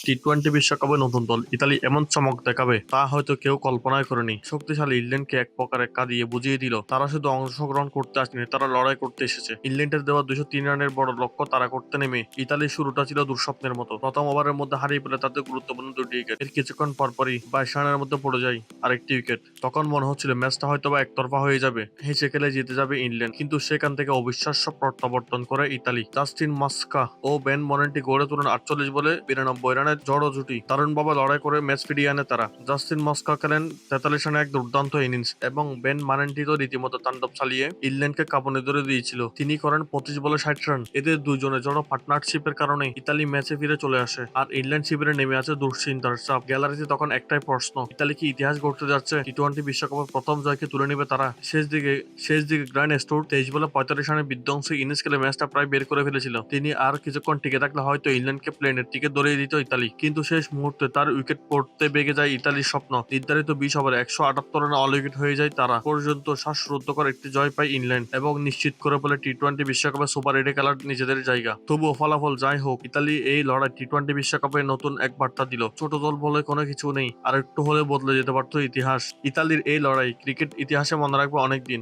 T twenty বিশ্বকাপে নতুন দল ইতালি এমন চমক দেখাবে তা হয়তো কেউ কল্পনাই করেনি। শক্তিশালী ইংল্যান্ডকে এক প্রকারে কাঁদিয়ে বুঝিয়ে দিল তারা শুধু অংশগ্রহণ করতে আসেনি, তারা লড়াই করতে এসেছে। ইংল্যান্ডের দেওয়া 203 রানের বড় লক্ষ্য তারা করতে নেমে ইতালির শুরুটা ছিল দুঃস্বপ্নের মতো। প্রথম ওভারের মধ্যে হারিয়ে ফেলে তাদের গুরুত্বপূর্ণ দুটি উইকেট। এর কিছুক্ষণ পরপরই 22 রানের মধ্যে পড়ে যায় আরেকটি উইকেট। তখন মনে হচ্ছিল ম্যাচটা হয়তো বা একতরফা হয়ে যাবে, হেসে খেলে জিতে যাবে ইংল্যান্ড। কিন্তু সেখান থেকে অবিশ্বাস্য প্রত্যাবর্তন করে ইতালি। জাস্টিন মাস্কা ও বেন মরেন্টি গড়ে তোলেন 48 বলে 92 রানের জড়ো জুটি। দারুণভাবে লড়াই করে ম্যাচ ফিরিয়ে আনে তারা। জাস্টিন মাস্কা খেলেন 43 রানে এক দুর্দান্ত ইনিংস এবং বেন মরেন্টি তো রীতিমতো তাণ্ডব চালিয়ে ইংল্যান্ডকে কাঁপুনি ধরে দিয়েছিল। তিনি করেন 25 বলে 60 রান। এদের দুজনের জড়ো পার্টনারশিপের কারণে ইতালি ম্যাচে ফিরে চলে আসে, আর ইংল্যান্ড শিবিরে নেমে আছে দুশ্চিন্তার চাপ। গ্যালারিতে তখন একটাই প্রশ্ন, ইতালি কি ইতিহাস গড়তে যাচ্ছে? টি-টোয়েন্টি বিশ্বকাপের প্রথম জয়কে তুলে নেবে তারা? শেষ দিকে গ্র্যান্ড স্টোর 23 বলে 45 রানের বিধ্বংসী ইনিংস খেলে ম্যাচটা প্রায় বের করে ফেলেছিল। তিনি আর কিছুক্ষণ টিকে থাকলে হয়তো ইংল্যান্ডকে প্লেনের টিকে ধরিয়ে দিত ইতালি। কিন্তু শেষ মুহূর্তে তার উইকেট পড়তে বেগে যায় ইতালির স্বপ্ন। নির্ধারিত 20 ওভারে 178 রানে অল উইকেট হয়ে যায় তারা। পর্যন্ত শ্বাসরুদ্ধকর একটি জয় পায় ইংল্যান্ড এবং নিশ্চিত করে ফেলে টি-টোয়েন্টি বিশ্বকাপে সুপার এইটে খেলার নিজেদের জায়গা। তবুও ফলাফল যাই হোক, ইতালি এই লড়াই টি-টোয়েন্টি বিশ্বকাপে নতুন এক বার্তা দিল। ছোট দল বলে কোনো কিছু নেই, আর একটু হলে বদলে যেতে পারত ইতিহাস। ইতালির এই লড়াই ক্রিকেট ইতিহাসে মনে রাখবে অনেকদিন।